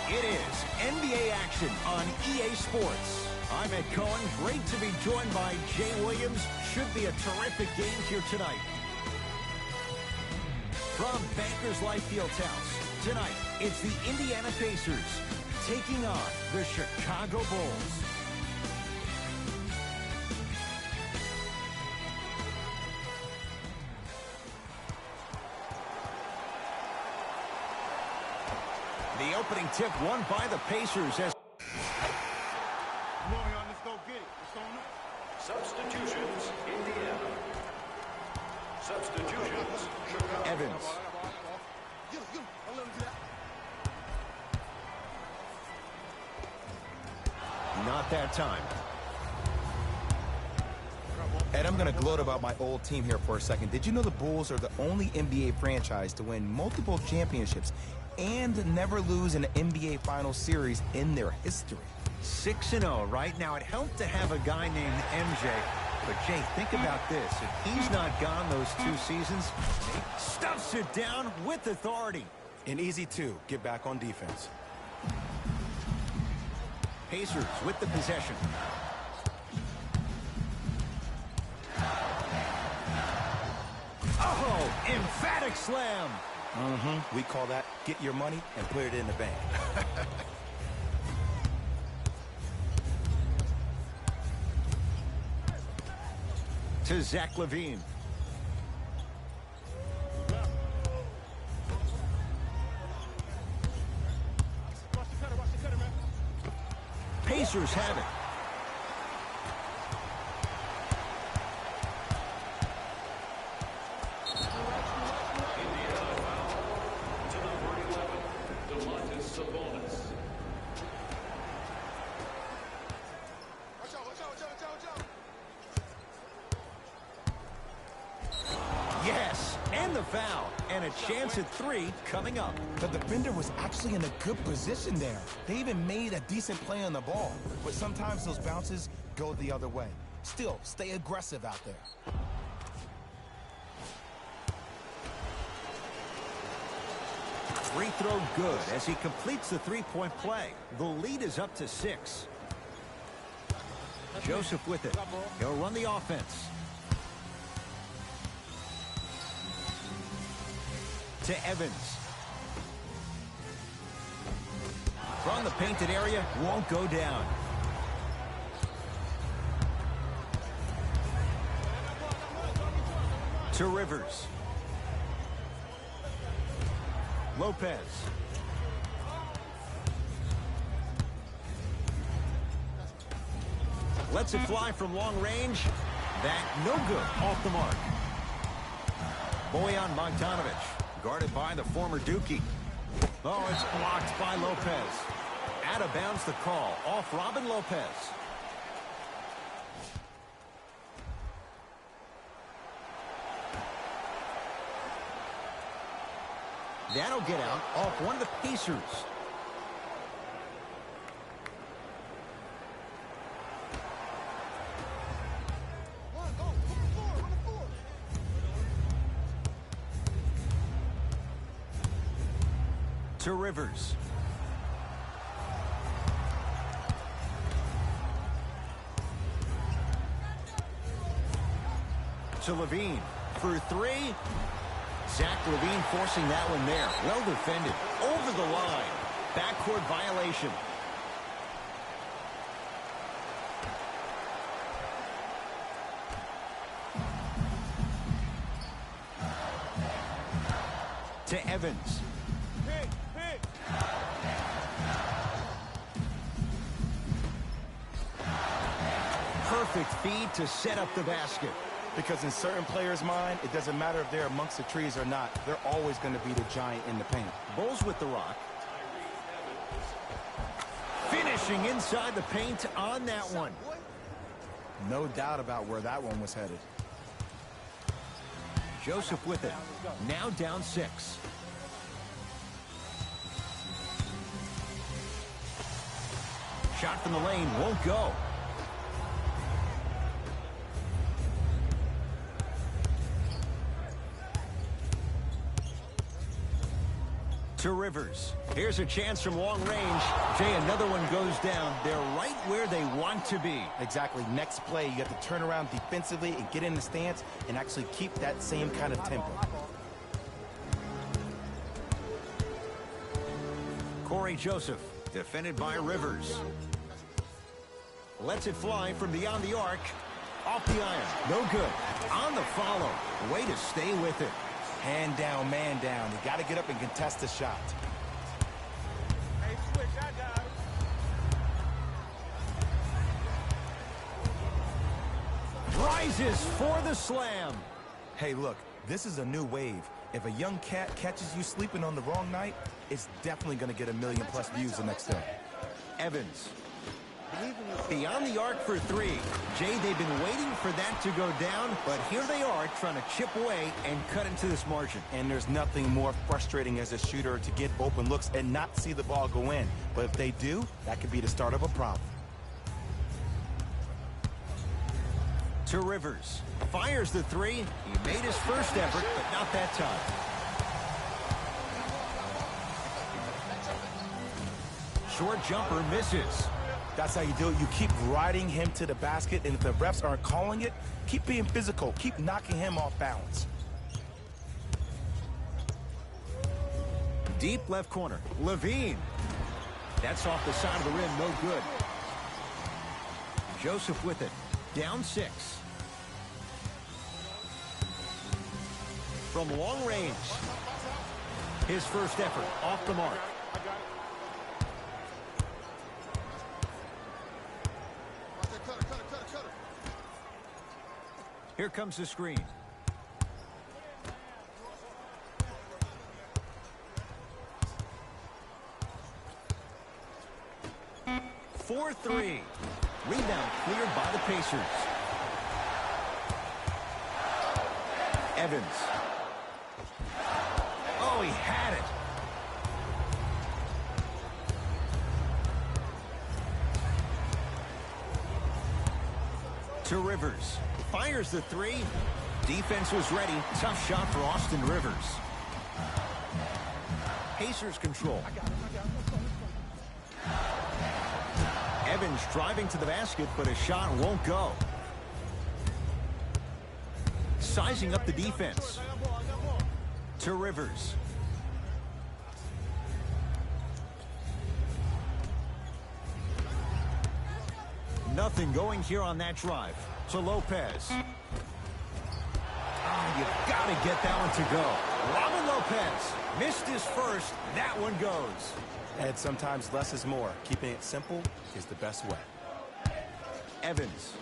It is NBA action on EA Sports. I'm Ed Cohen. Great to be joined by Jay Williams. Should be a terrific game here tonight. From Bankers Life Fieldhouse, tonight it's the Indiana Pacers taking on the Chicago Bulls. The opening tip won by the Pacers as... Come on, y'all, let's go get it. What's going on? Substitutions, Indiana. Substitutions, Chicago. Evans. Get him. Don't let him do that. Not that time. Ed, I'm going to gloat about my old team here for a second. Did you know the Bulls are the only NBA franchise to win multiple championships and never lose an NBA Finals series in their history? 6-0 right now. It helped to have a guy named MJ. But, Jay, think about this. If he's not gone those 2 seasons, he stuffs it down with authority. An easy 2. Get back on defense. Pacers with the possession. Oh, emphatic slam. We call that get your money and put it in the bank. To Zach LaVine. Pacers have it. Yes, and the foul, and a chance at 3 coming up. The defender was actually in a good position there. They even made a decent play on the ball, but sometimes those bounces go the other way. Still, stay aggressive out there. Free throw good as he completes the 3-point play. The lead is up to 6. Joseph with it. He'll run the offense. To Evans. From the painted area, won't go down. To Rivers. Lopez. Lets it fly from long range. That no good, off the mark. Bojan Bogdanovic, guarded by the former Dookie. Oh, it's blocked by Lopez. Out of bounds the call. Off Robin Lopez. That'll get out off one of the Pacers. To Rivers. To Levine for three. Zach Levine forcing that one there. Well defended. Over the line. Backcourt violation. To Evans. Perfect feed to set up the basket. Because in certain players' mind, it doesn't matter if they're amongst the trees or not. They're always going to be the giant in the paint. Bulls with the rock. Finishing inside the paint on that one. No doubt about where that one was headed. Joseph with it. Now down 6. Shot from the lane won't go. To Rivers. Here's a chance from long range. Jay, another one goes down. They're right where they want to be. Exactly. Next play, you have to turn around defensively and get in the stance and actually keep that same kind of tempo. Corey Joseph, defended by Rivers. Lets it fly from beyond the arc. Off the iron. No good. On the follow. Way to stay with it. Hand down, man down. You got to get up and contest the shot. Hey, switch, I got it. Rises for the slam. Hey, look, this is a new wave. If a young cat catches you sleeping on the wrong night, it's definitely going to get 1 million+ views the next day. Evans. Beyond the arc for 3. Jay, they've been waiting for that to go down, but here they are trying to chip away and cut into this margin. And there's nothing more frustrating as a shooter to get open looks and not see the ball go in. But if they do, that could be the start of a problem. To Rivers. Fires the 3. He made his first effort, but not that time. Short jumper misses. That's how you do it. You keep riding him to the basket, and if the refs aren't calling it, keep being physical. Keep knocking him off balance. Deep left corner. Levine. That's off the side of the rim. No good. Joseph with it. Down 6. From long range. His first effort. Off the mark. Here comes the screen. For 3. Rebound cleared by the Pacers. Evans. Oh, he had it. To Rivers. Fires the 3. Defense was ready. Tough shot for Austin Rivers. Pacers control. Evans driving to the basket, but a shot won't go. Sizing up the defense. To Rivers. Nothing going here on that drive. To Lopez. Oh, you've got to get that one to go. Robin Lopez missed his first. That one goes. And sometimes less is more. Keeping it simple is the best way. Evans.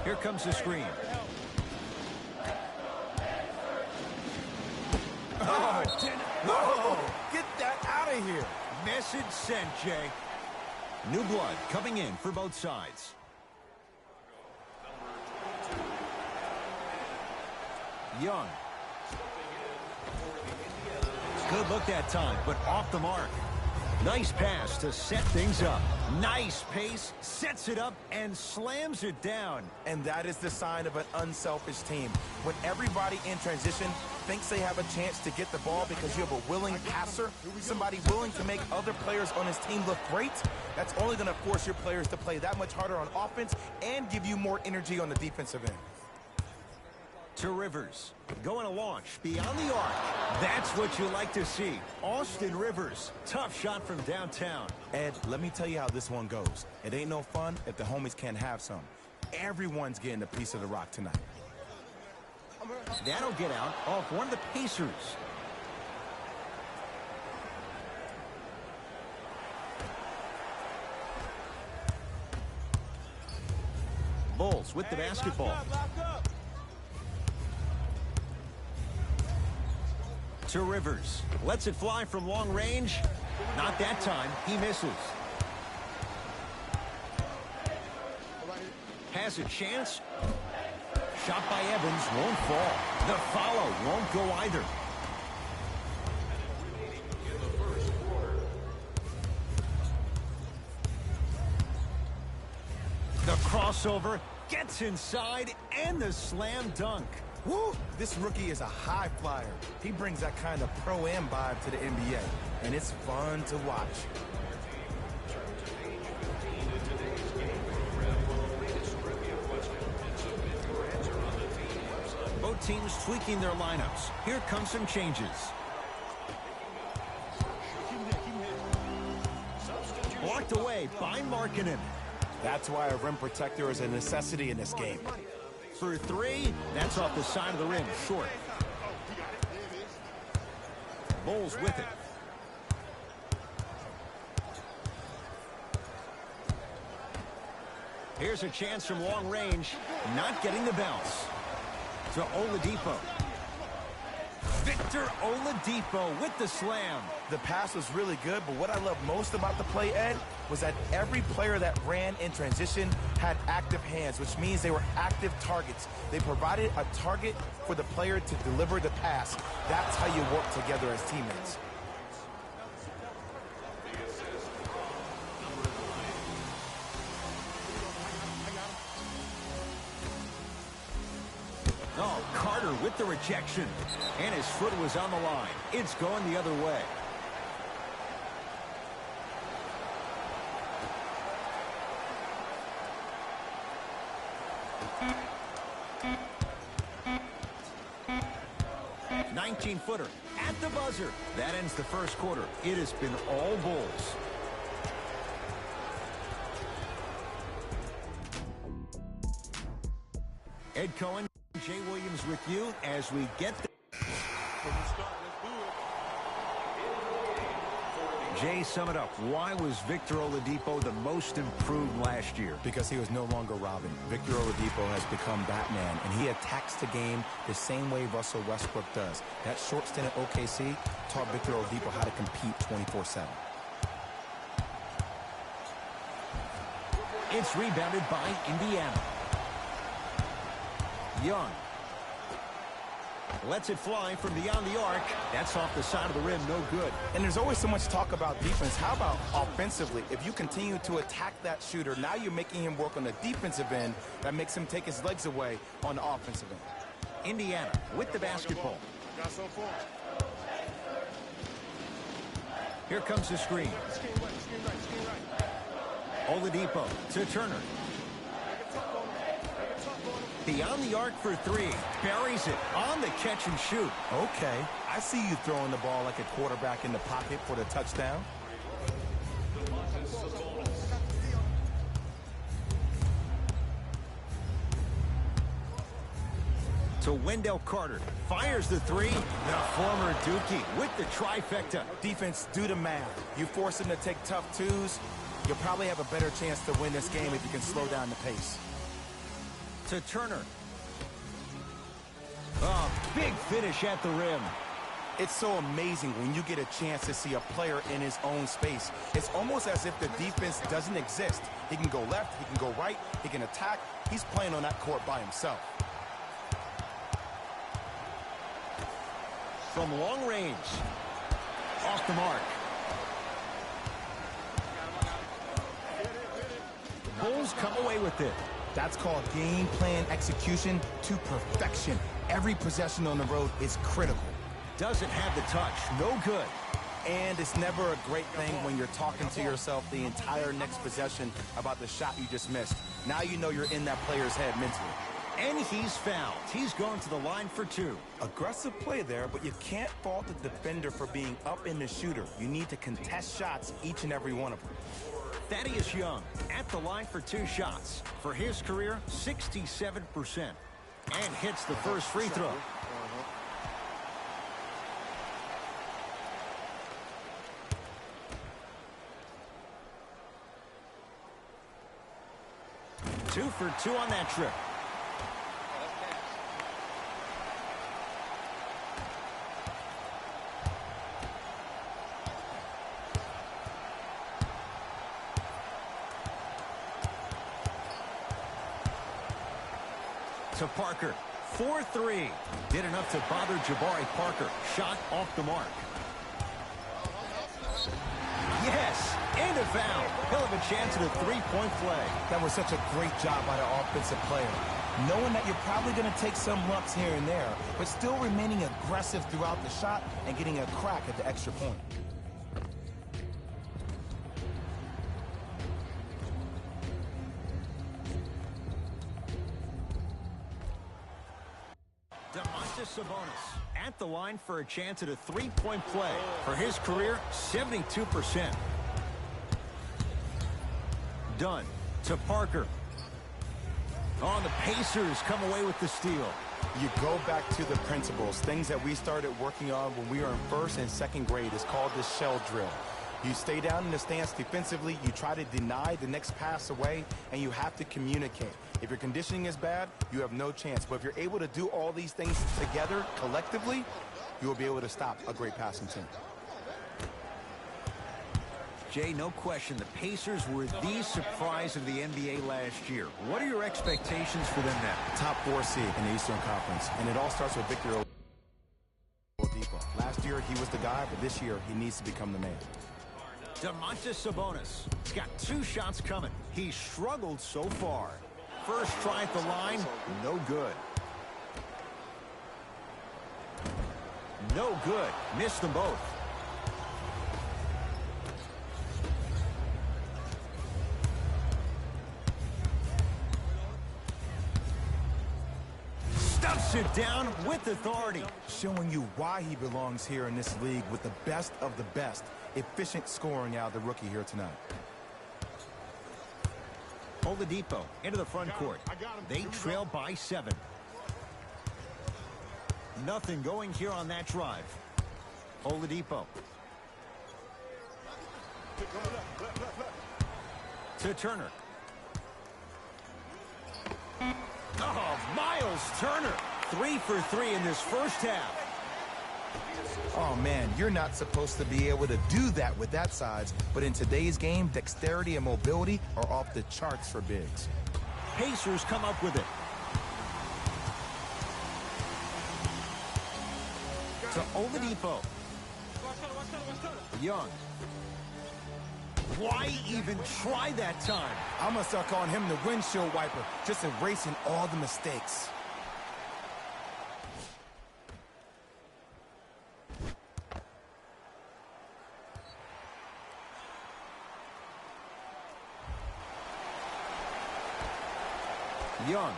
Here comes the screen. Oh, No! Get that out of here! Message sent, Jay. New blood coming in for both sides. Young. Good look that time, but off the mark. Nice pass to set things up. Nice pace, sets it up, and slams it down. And that is the sign of an unselfish team. When everybody in transition thinks they have a chance to get the ball because you have a willing passer, somebody willing to make other players on his team look great, that's only going to force your players to play that much harder on offense and give you more energy on the defensive end. To Rivers, going to launch beyond the arc. That's what you like to see. Austin Rivers, tough shot from downtown. Ed, let me tell you how this one goes. It ain't no fun if the homies can't have some. Everyone's getting a piece of the rock tonight. That'll get out off one of the Pacers. Bulls with the basketball. To Rivers. Lets it fly from long range. Not that time. He misses. Has a chance. Shot by Evans won't fall. The follow won't go either. The crossover gets inside and the slam dunk. Woo! This rookie is a high flyer. He brings that kind of pro-am vibe to the NBA, and it's fun to watch. Both teams tweaking their lineups. Here come some changes. Blocked away by Markkanen. That's why a rim protector is a necessity in this game. For three, that's off the side of the rim, short. Bulls with it. Here's a chance from long range, not getting the bounce. To Oladipo. Victor Oladipo with the slam. The pass was really good, but what I love most about the play, Ed, was that every player that ran in transition had active hands, which means they were active targets. They provided a target for the player to deliver the pass. That's how you work together as teammates. Oh, Carter with the rejection. And his foot was on the line. It's going the other way. Footer at the buzzer. That ends the first quarter. It has been all Bulls. Ed Cohen, Jay Williams with you as we get the... Jay, sum it up. Why was Victor Oladipo the most improved last year? Because he was no longer Robin. Victor Oladipo has become Batman, and he attacks the game the same way Russell Westbrook does. That short stint at OKC taught Victor Oladipo how to compete 24/7. It's rebounded by Indiana. Young. Lets it fly from beyond the arc. That's off the side of the rim, no good. And there's always so much talk about defense. How about offensively? If you continue to attack that shooter, now you're making him work on the defensive end. That makes him take his legs away on the offensive end. Indiana with the basketball. Here comes the screen. Oladipo to Turner. Beyond the arc for three. Buries it on the catch and shoot. Okay, I see you throwing the ball like a quarterback in the pocket for the touchdown. To Wendell Carter. Fires the three. The former Dookie with the trifecta. Defense, do the math. You force them to take tough twos, you'll probably have a better chance to win this game if you can slow down the pace. To Turner. Oh, big finish at the rim. It's so amazing when you get a chance to see a player in his own space. It's almost as if the defense doesn't exist. He can go left, he can go right, he can attack. He's playing on that court by himself. From long range. Off the mark. The Bulls come away with it. That's called game plan execution to perfection. Every possession on the road is critical. Doesn't have the touch. No good. And it's never a great thing when you're talking to yourself the entire next possession about the shot you just missed. Now you know you're in that player's head mentally. And he's fouled. He's going to the line for 2. Aggressive play there, but you can't fault the defender for being up in the shooter. You need to contest shots, each and every one of them. Thaddeus Young at the line for 2 shots. For his career, 67%. And hits the first free throw. Two for 2 on that trip. To Parker. 4-3. Did enough to bother Jabari Parker. Shot off the mark. Yes, and a foul. He'll have a chance at a 3-point play. That was such a great job by the offensive player. Knowing that you're probably going to take some lumps here and there, but still remaining aggressive throughout the shot and getting a crack at the extra point. Domantas Sabonis at the line for a chance at a 3-point play. For his career, 72%. Dunn to Parker. Oh, the Pacers come away with the steal. You go back to the principles, things that we started working on when we were in first and second grade. It's called the shell drill. You stay down in the stance defensively, you try to deny the next pass away, and you have to communicate. If your conditioning is bad, you have no chance. But if you're able to do all these things together, collectively, you will be able to stop a great passing team. Jay, no question, the Pacers were the surprise of the NBA last year. What are your expectations for them now? Top 4 seed in the Eastern Conference, and it all starts with Victor Oladipo. Last year, he was the guy, but this year, he needs to become the man. Domantas Sabonis. He's got 2 shots coming. He's struggled so far. First try at the line, no good. No good. Missed them both. Stuffs it down with authority. Showing you why he belongs here in this league with the best of the best. Efficient scoring out of the rookie here tonight. Oladipo into the front court. They trail by 7. Nothing going here on that drive. Oladipo. To Turner. Oh, Miles Turner. 3 for 3 in this first half. Oh, man, you're not supposed to be able to do that with that size, but in today's game, dexterity and mobility are off the charts for bigs. Pacers come up with it. To Oladipo. Young. Why even try that time? I'm going to start calling him the windshield wiper, just erasing all the mistakes. Young.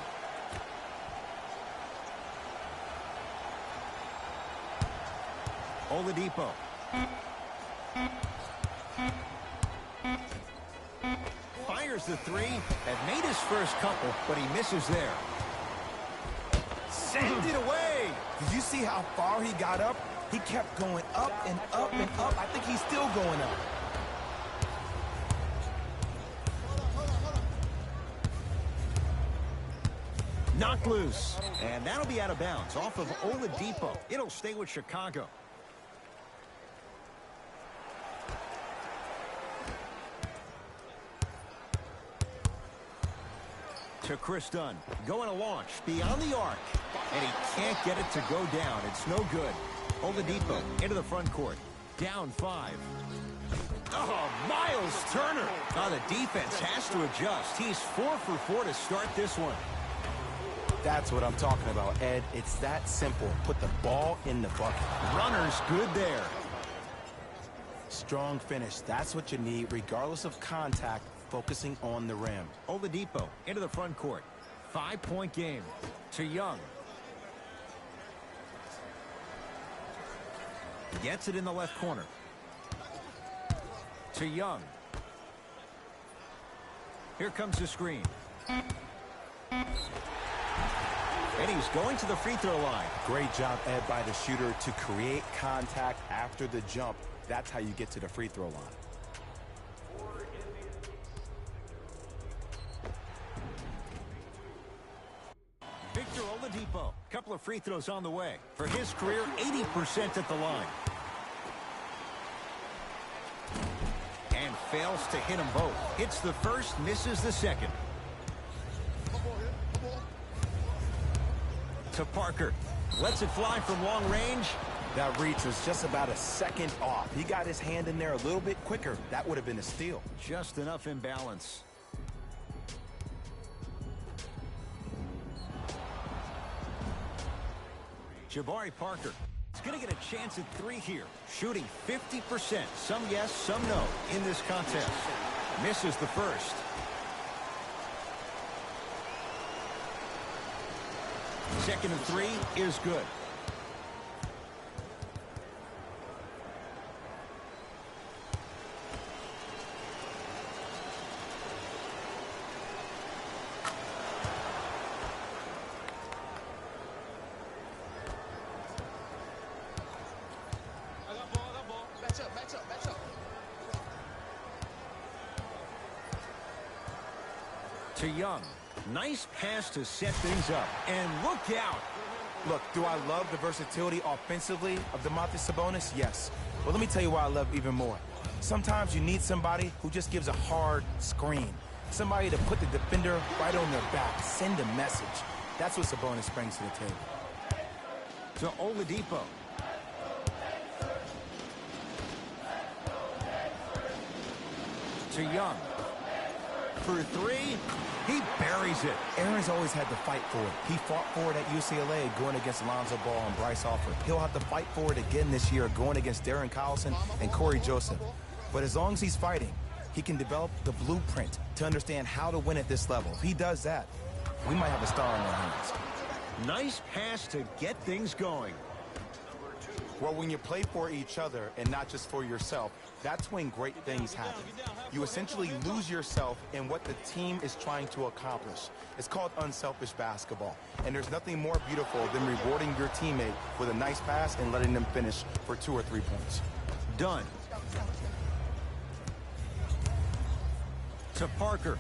Oladipo. Fires the 3. Had made his first couple, but he misses there. Send it away. Did you see how far he got up? He kept going up and up and up. I think he's still going up. Knocked loose. And that'll be out of bounds off of Oladipo. It'll stay with Chicago. To Chris Dunn. Going to launch beyond the arc. And he can't get it to go down. It's no good. Oladipo into the front court. Down 5. Oh, Miles Turner. Oh, the defense has to adjust. He's 4 for 4 to start this one. That's what I'm talking about, Ed. It's that simple. Put the ball in the bucket. Runner's good there. Strong finish. That's what you need, regardless of contact, focusing on the rim. Oladipo into the front court. 5-point game. To Young. Gets it in the left corner. To Young. Here comes the screen. And he's going to the free throw line. Great job, Ed, by the shooter to create contact after the jump. That's how you get to the free throw line. Victor Oladipo. Couple of free throws on the way. For his career, 80% at the line. And fails to hit them both. Hits the first, misses the second. To Parker. Lets it fly from long range. That reach was just about a second off. He got his hand in there a little bit quicker. That would have been a steal. Just enough imbalance. Jabari Parker is going to get a chance at 3 here. Shooting 50%. Some yes, some no in this contest. Misses the first. Second and 3 is good. Match up. To Young. Nice pass to set things up. And look out. Look, do I love the versatility offensively of Domantas Sabonis? Yes. Well, let me tell you why I love even more. Sometimes you need somebody who just gives a hard screen. Somebody to put the defender right on their back. Send a message. That's what Sabonis brings to the table. To Oladipo. To Young. For 3. He buries it. Aaron's always had to fight for it. He fought for it at UCLA going against Lonzo Ball and Bryce Alford. He'll have to fight for it again this year going against Darren Collison and Corey Joseph. But as long as he's fighting, he can develop the blueprint to understand how to win at this level. If he does that, we might have a star in our hands. Nice pass to get things going. Well, when you play for each other and not just for yourself, that's when great things happen. You essentially lose yourself in what the team is trying to accomplish. It's called unselfish basketball. And there's nothing more beautiful than rewarding your teammate with a nice pass and letting them finish for 2 or 3 points. Done. To Parker.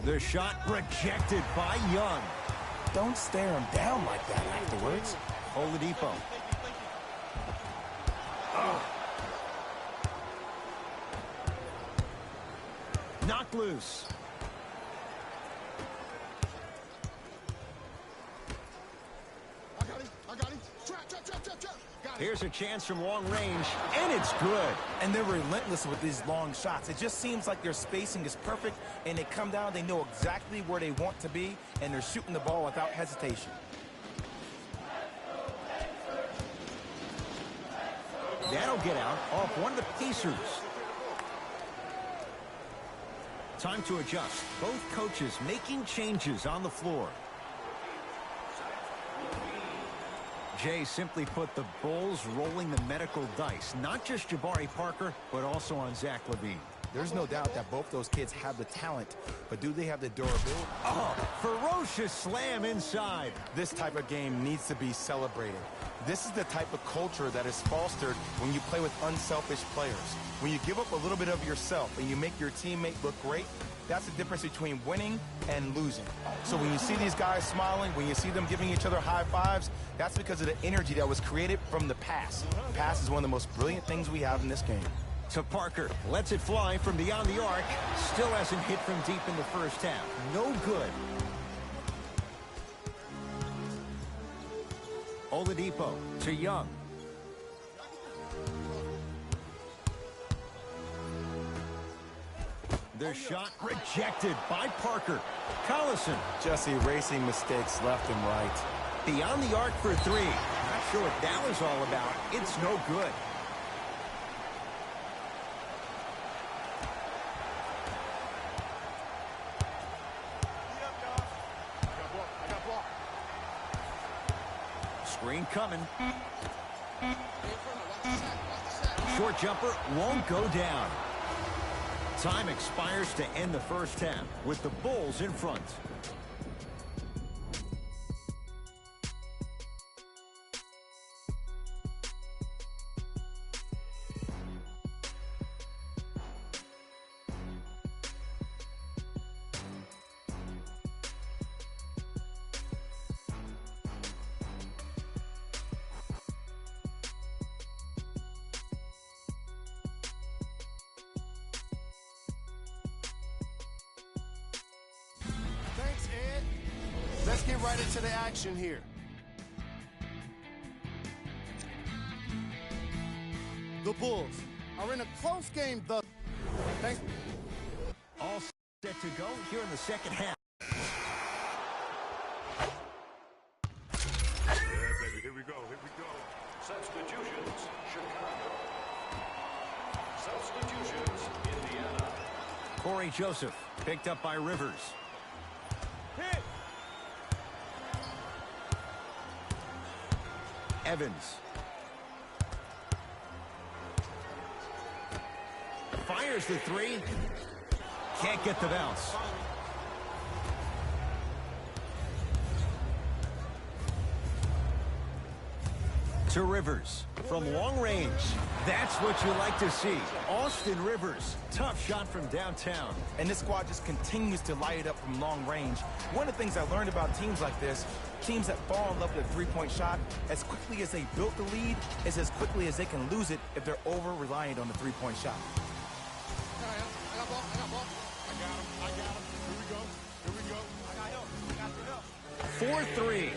The shot rejected by Young. Don't stare him down like that afterwards. Oladipo. Knocked loose. I got him. Trap. Got him. Here's a chance from long range, and it's good. And they're relentless with these long shots. It just seems like their spacing is perfect, and they come down, they know exactly where they want to be, and they're shooting the ball without hesitation. That'll get out off one of the Pacers. Time to adjust. Both coaches making changes on the floor. Jay simply put, the Bulls rolling the medical dice. Not just Jabari Parker, but also on Zach LaVine. There's no doubt that both those kids have the talent, but do they have the durability? Oh, ferocious slam inside. This type of game needs to be celebrated. This is the type of culture that is fostered when you play with unselfish players. When you give up a little bit of yourself and you make your teammate look great, that's the difference between winning and losing. So when you see these guys smiling, when you see them giving each other high fives, that's because of the energy that was created from the pass. Pass is one of the most brilliant things we have in this game. To Parker. Lets it fly from beyond the arc. Still hasn't hit from deep in the first half. No good. Oladipo to Young. Their shot rejected by Parker. Collison. Just erasing mistakes left and right. Beyond the arc for three. Not sure what that was all about. It's no good. Screen coming. Short jumper won't go down. Time expires to end the first half with the Bulls in front. Thanks, Ed. Let's get right into the action here. The Bulls are in a close game thus. Thanks. All set to go here in the second half. Yeah, baby, here we go, here we go. Substitutions, Chicago. Substitutions, Indiana. Corey Joseph picked up by Rivers. Hit. Evans. Fires the three. Can't get the bounce. To Rivers from long range. That's what you like to see. Austin Rivers. Tough shot from downtown. And this squad just continues to light it up from long range. One of the things I learned about teams like this, teams that fall in love with a three-point shot, as quickly as they built the lead, is as quickly as they can lose it if they're over-reliant on the three-point shot. I got ball. I got him. Here we go. I got help. 4-3.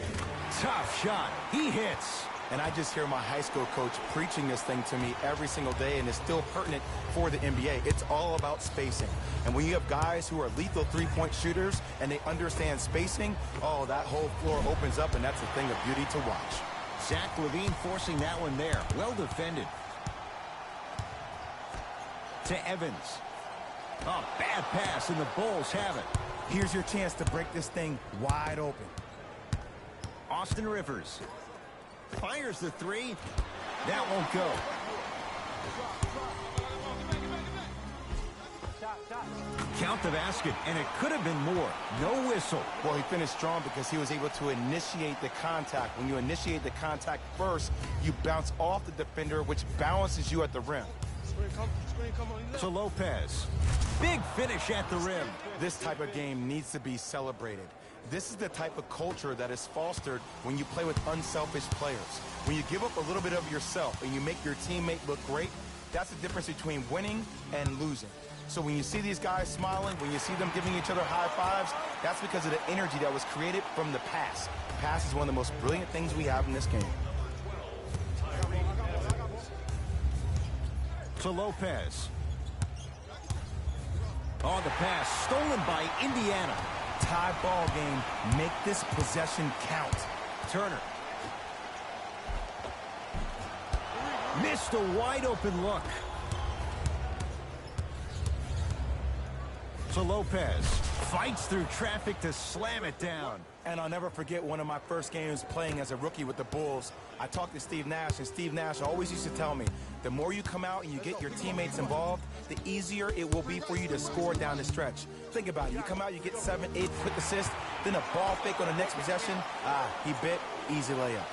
Tough shot. He hits. And I just hear my high school coach preaching this thing to me every single day, and it's still pertinent for the NBA. It's all about spacing. And when you have guys who are lethal three-point shooters and they understand spacing, oh, that whole floor opens up, and that's a thing of beauty to watch. Zach LaVine forcing that one there. Well defended. To Evans. Oh, bad pass, and the Bulls have it. Here's your chance to break this thing wide open. Austin Rivers. Fires the three. That won't go. Count the basket, and it could have been more. No whistle. Well, he finished strong because he was able to initiate the contact. When you initiate the contact first, you bounce off the defender, which balances you at the rim. Screen come on. To Lopez. Big finish at the rim. This type of game needs to be celebrated. This is the type of culture that is fostered when you play with unselfish players. When you give up a little bit of yourself and you make your teammate look great, that's the difference between winning and losing. So when you see these guys smiling, when you see them giving each other high fives, that's because of the energy that was created from the pass. Pass is one of the most brilliant things we have in this game. To Lopez. Oh, the pass stolen by Indiana. Tie ball game. Make this possession count. Turner. Missed a wide open look. To Lopez. Fights through traffic to slam it down. And I'll never forget one of my first games playing as a rookie with the Bulls. I talked to Steve Nash, and Steve Nash always used to tell me, the more you come out and you get your teammates involved, the easier it will be for you to score down the stretch. Think about it. You come out, you get 7, 8 quick assists, then a ball fake on the next possession. He bit. Easy layup.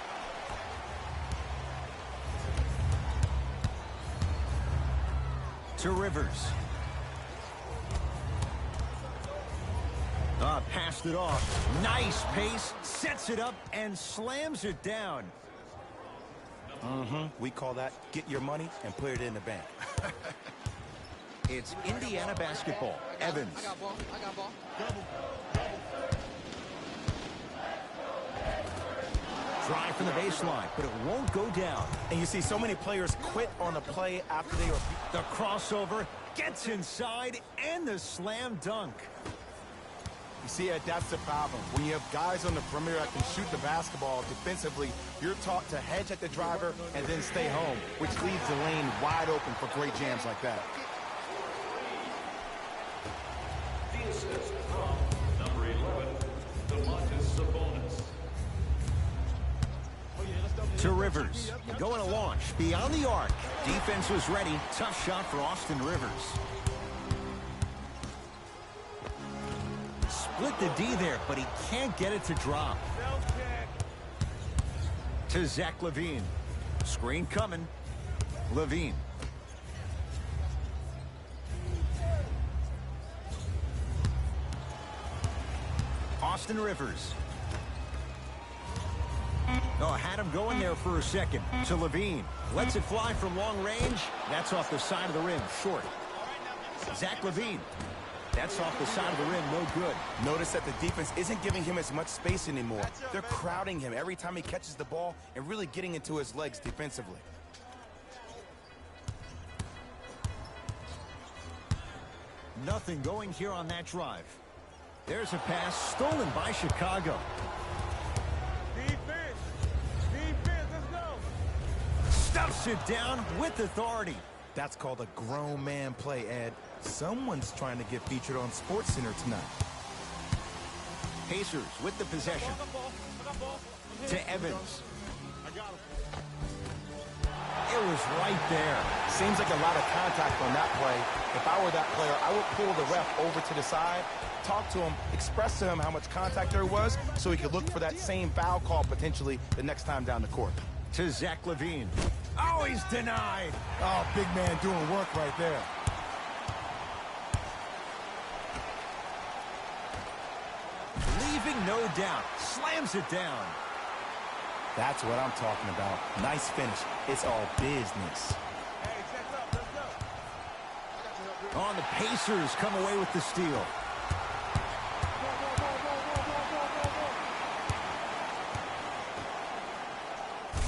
To Rivers. Passed it off. Nice pace, sets it up, and slams it down. We call that get your money and put it in the bank. It's Indiana basketball. Evans. I got ball. I got ball. Try from the baseline, but it won't go down. And you see so many players quit on the play after they were... The crossover gets inside and the slam dunk. You see, Ed, that's the problem. When you have guys on the perimeter that can shoot the basketball defensively, you're taught to hedge at the driver and then stay home, which leaves the lane wide open for great jams like that. The assist from number 11, Domantas Sabonis. To Rivers. Going to launch. Beyond the arc. Defense was ready. Tough shot for Austin Rivers. Split the D there, but he can't get it to drop. To Zach LaVine. Screen coming. LaVine. Austin Rivers. Oh, had him going there for a second. To LaVine. Lets it fly from long range. That's off the side of the rim. Short. Zach LaVine. That's off the side of the rim. No good. Notice that the defense isn't giving him as much space anymore. They're crowding him every time he catches the ball and really getting into his legs defensively. Nothing going here on that drive. There's a pass stolen by Chicago. Defense, let's go. Stuffs it down with authority. That's called a grown man play, Ed. Someone's trying to get featured on SportsCenter tonight. Pacers with the possession. I got ball. To Evans. I got him. It was right there. Seems like a lot of contact on that play. If I were that player, I would pull the ref over to the side, talk to him, express to him how much contact there was so he could look for that same foul call potentially the next time down the court. To Zach LaVine. Oh, he's denied. Oh, big man doing work right there. Leaving no doubt. Slams it down. That's what I'm talking about. Nice finish. It's all business. Hey, check up. Let's go. On the Pacers come away with the steal.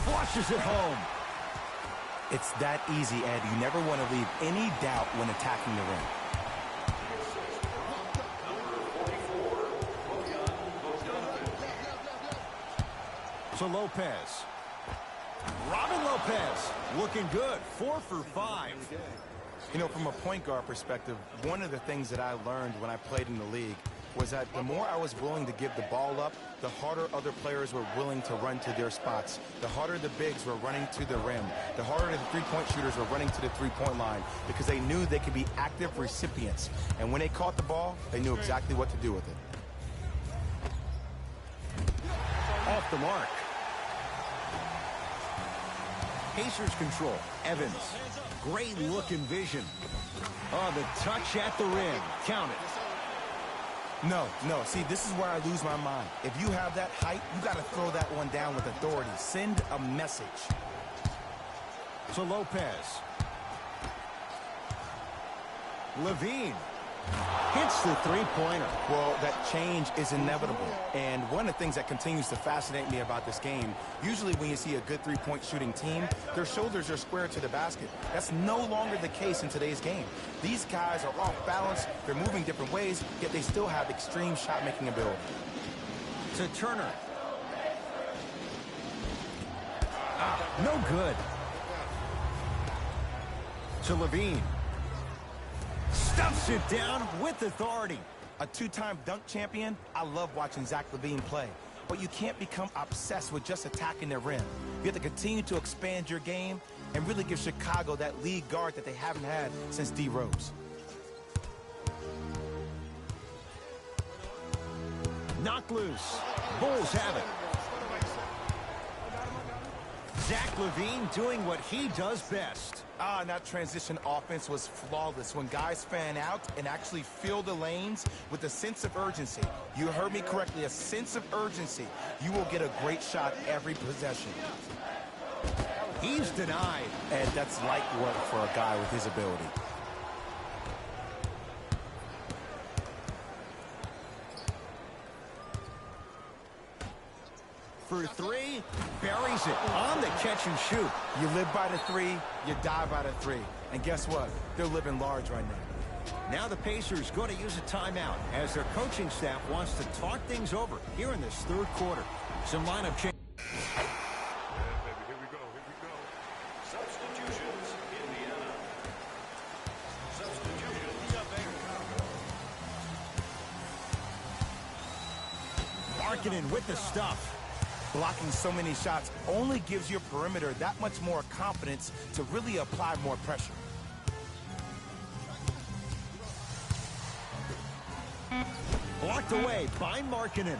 Flushes it home. It's that easy, Ed. You never want to leave any doubt when attacking the rim. To Lopez. Robin Lopez looking good. 4 for 5. You know, from a point guard perspective, one of the things that I learned when I played in the league was that the more I was willing to give the ball up, the harder other players were willing to run to their spots. The harder the bigs were running to the rim. The harder the three-point shooters were running to the three-point line because they knew they could be active recipients. And when they caught the ball, they knew exactly what to do with it. Off the mark. Pacers control. Evans. Great look and vision. Oh, the touch at the rim. Count it. No. See, this is where I lose my mind. If you have that height, you got to throw that one down with authority. Send a message. To Lopez. LaVine. Hits the three-pointer. Well, that change is inevitable. And one of the things that continues to fascinate me about this game, usually when you see a good three-point shooting team, their shoulders are square to the basket. That's no longer the case in today's game. These guys are off balance, they're moving different ways, yet they still have extreme shot-making ability. To Turner. No good. To LaVine. Stuffs it down with authority. A two-time dunk champion, I love watching Zach LaVine play. But you can't become obsessed with just attacking the rim. You have to continue to expand your game and really give Chicago that lead guard that they haven't had since D. Rose. Knocked loose. Bulls have it. Zach LaVine doing what he does best. And that transition offense was flawless when guys fan out and actually fill the lanes with a sense of urgency. You heard me correctly, a sense of urgency. You will get a great shot every possession. He's denied. And that's light work for a guy with his ability. For three, buries it on the catch and shoot. You live by the three, you die by the three. And guess what? They're living large right now. Now the Pacers going to use a timeout as their coaching staff wants to talk things over here in this third quarter. Some lineup change. Yeah, baby, here we go, here we go. Substitutions, Indiana. Substitutions. Markkanen with the stuff. Blocking so many shots only gives your perimeter that much more confidence to really apply more pressure. Blocked away by Markkanen.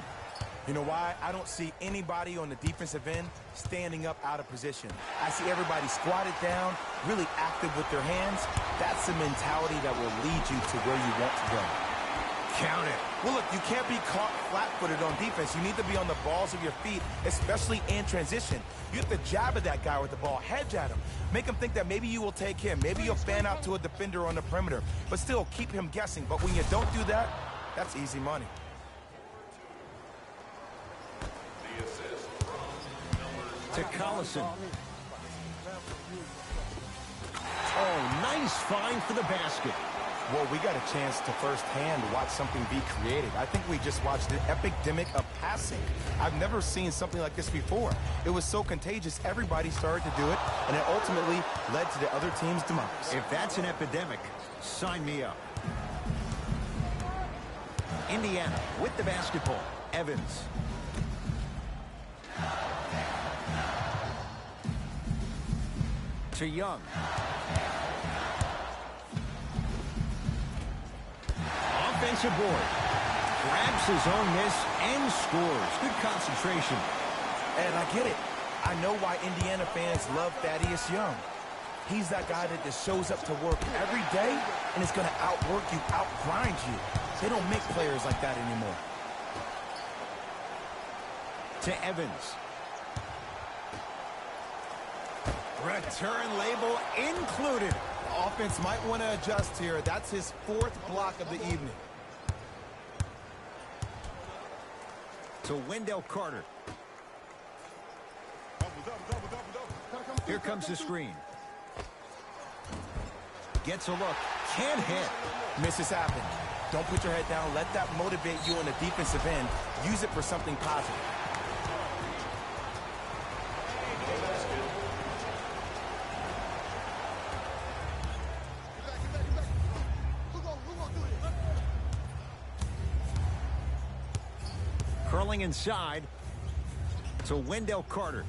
You know why? I don't see anybody on the defensive end standing up out of position. I see everybody squatted down, really active with their hands. That's the mentality that will lead you to where you want to go. Count it. Well, look, you can't be caught flat-footed on defense. You need to be on the balls of your feet, especially in transition. You have to jab at that guy with the ball, hedge at him. Make him think that maybe you will take him. Maybe you'll fan out to a defender on the perimeter, but still keep him guessing. But when you don't do that, that's easy money. The assist from number To Collison. Oh, nice find for the basket. Well, we got a chance to firsthand watch something be created. I think we just watched an epidemic of passing. I've never seen something like this before. It was so contagious, everybody started to do it, and it ultimately led to the other team's demise. If that's an epidemic, sign me up. Indiana with the basketball. Evans. To Young. Offensive board. Grabs his own miss and scores. Good concentration. And I get it. I know why Indiana fans love Thaddeus Young. He's that guy that just shows up to work every day and is going to outwork you, outgrind you. They don't make players like that anymore. To Evans. Return label included. Offense might want to adjust here. That's his fourth block of the evening. To Wendell Carter. Here comes the screen. Gets a look. Can't hit. Misses happen. Don't put your head down. Let that motivate you on the defensive end. Use it for something positive. Curling inside to Wendell Carter.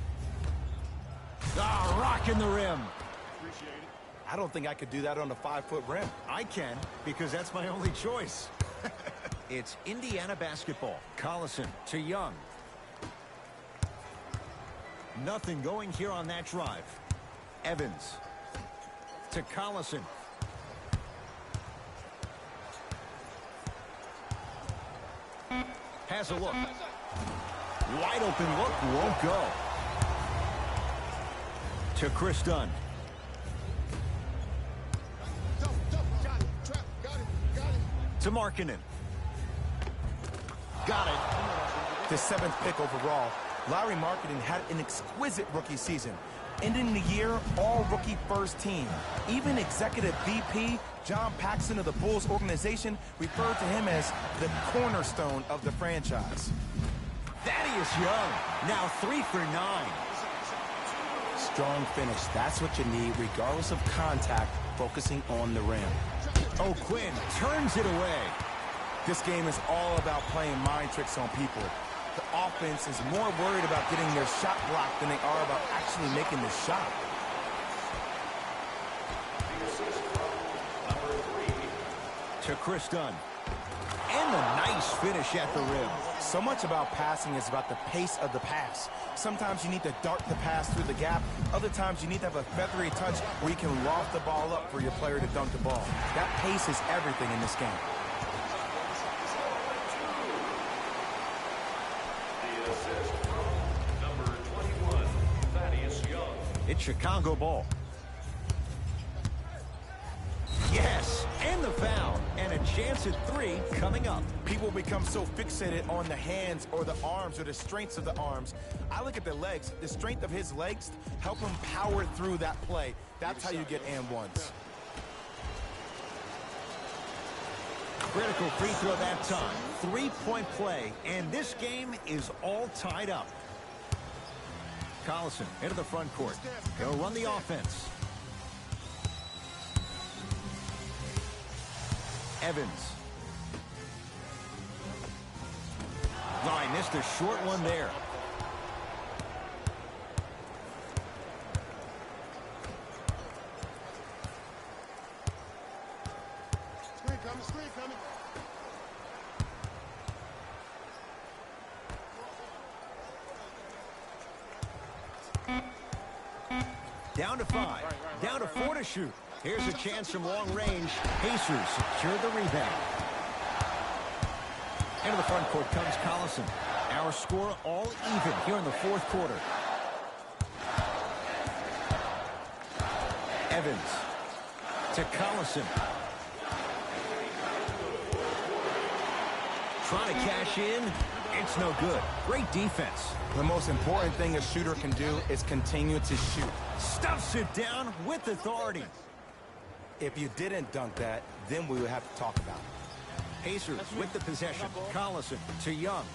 Ah, rocking the rim. I don't think I could do that on a 5-foot rim. I can, because that's my only choice. It's Indiana basketball. Collison to Young. Nothing going here on that drive. Evans to Collison. Has a look. Wide open look, won't go. To Chris Dunn. To Markkanen. Got it. The 7th pick overall, Lauri Markkanen had an exquisite rookie season. Ending the year, all-rookie first team. Even executive VP John Paxson of the Bulls organization referred to him as the cornerstone of the franchise. Thaddeus Young, now 3 for 9. Strong finish, that's what you need, regardless of contact, focusing on the rim. O'Quinn turns it away. This game is all about playing mind tricks on people. The offense is more worried about getting their shot blocked than they are about actually making the shot. To Chris Dunn. And the nice finish at the rim. So much about passing is about the pace of the pass. Sometimes you need to dart the pass through the gap. Other times you need to have a feathery touch where you can loft the ball up for your player to dunk the ball. That pace is everything in this game. The assist from number 21, Thaddeus Young. It's Chicago ball. Yes, and the foul, and a chance at 3 coming up. People become so fixated on the hands or the arms or the strengths of the arms. I look at the legs. The strength of his legs help him power through that play. That's how you get and ones. Critical free throw that time. 3-point play, and this game is all tied up. Collison into the front court. He'll run the offense. Evans. Oh, I missed a short one there. Screen coming. Down to 5. Down to 4 to shoot. Here's a chance from long range. Pacers secure the rebound. Into the front court comes Collison. Our score all even here in the fourth quarter. Evans to Collison. Trying to cash in. It's no good. Great defense. The most important thing a shooter can do is continue to shoot. Stuffs it down with authority. If you didn't dunk that, then we would have to talk about it. Pacers with the possession. Collison to Young.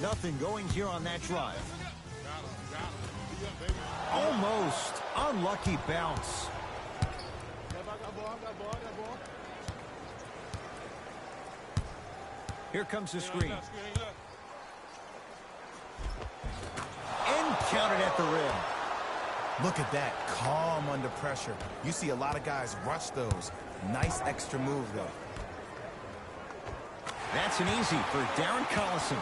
Nothing going here on that drive. Almost. Unlucky bounce. Here comes the screen. And counted at the rim. Look at that. Calm under pressure. You see a lot of guys rush those. Nice extra move, though. That's an easy for Darren Collison.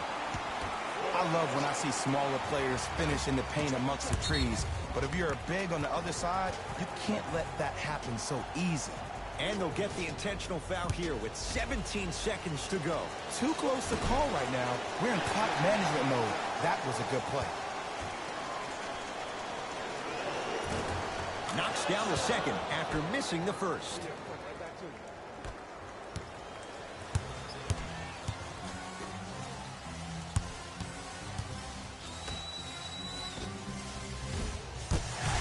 I love when I see smaller players finish in the paint amongst the trees. But if you're a big on the other side, you can't let that happen so easy. And they'll get the intentional foul here with 17 seconds to go. Too close to call right now. We're in clock management mode. That was a good play. Knocks down the second after missing the first.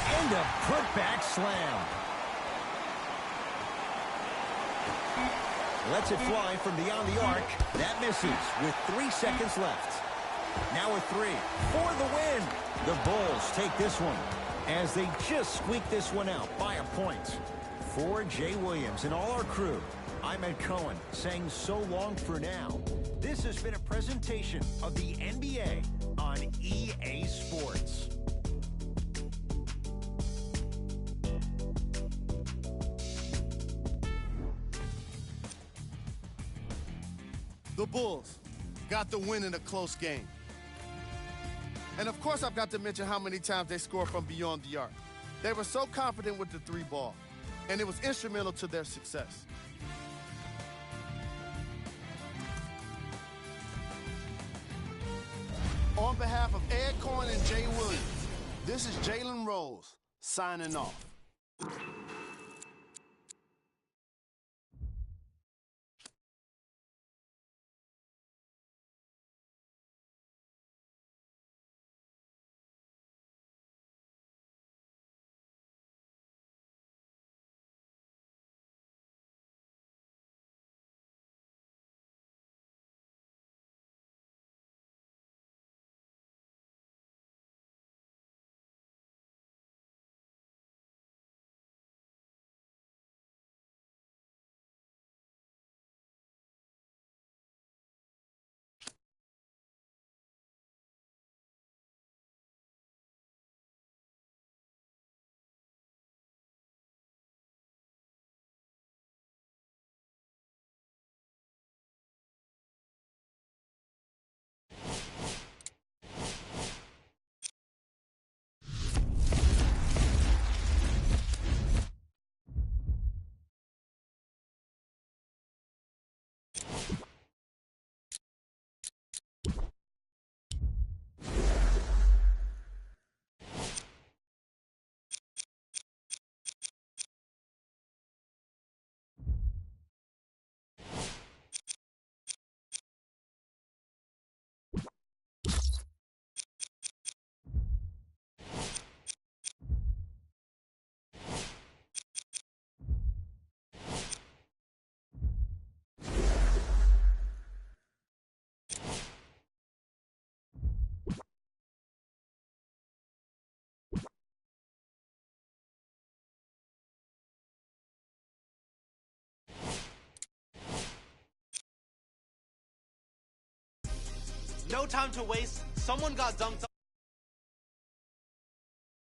And a putback slam. Lets it fly from beyond the arc. That misses with 3 seconds left. Now a 3 for the win. The Bulls take this one as they just squeak this one out by a point. For Jay Williams and all our crew, I'm Ed Cohen saying so long for now. This has been a presentation of the NBA on EA Sports. The Bulls got the win in a close game. And of course, I've got to mention how many times they scored from beyond the arc. They were so confident with the 3 ball, and it was instrumental to their success. On behalf of Ed Cohen and Jay Williams, this is Jalen Rose signing off. No time to waste. Someone got dunked on.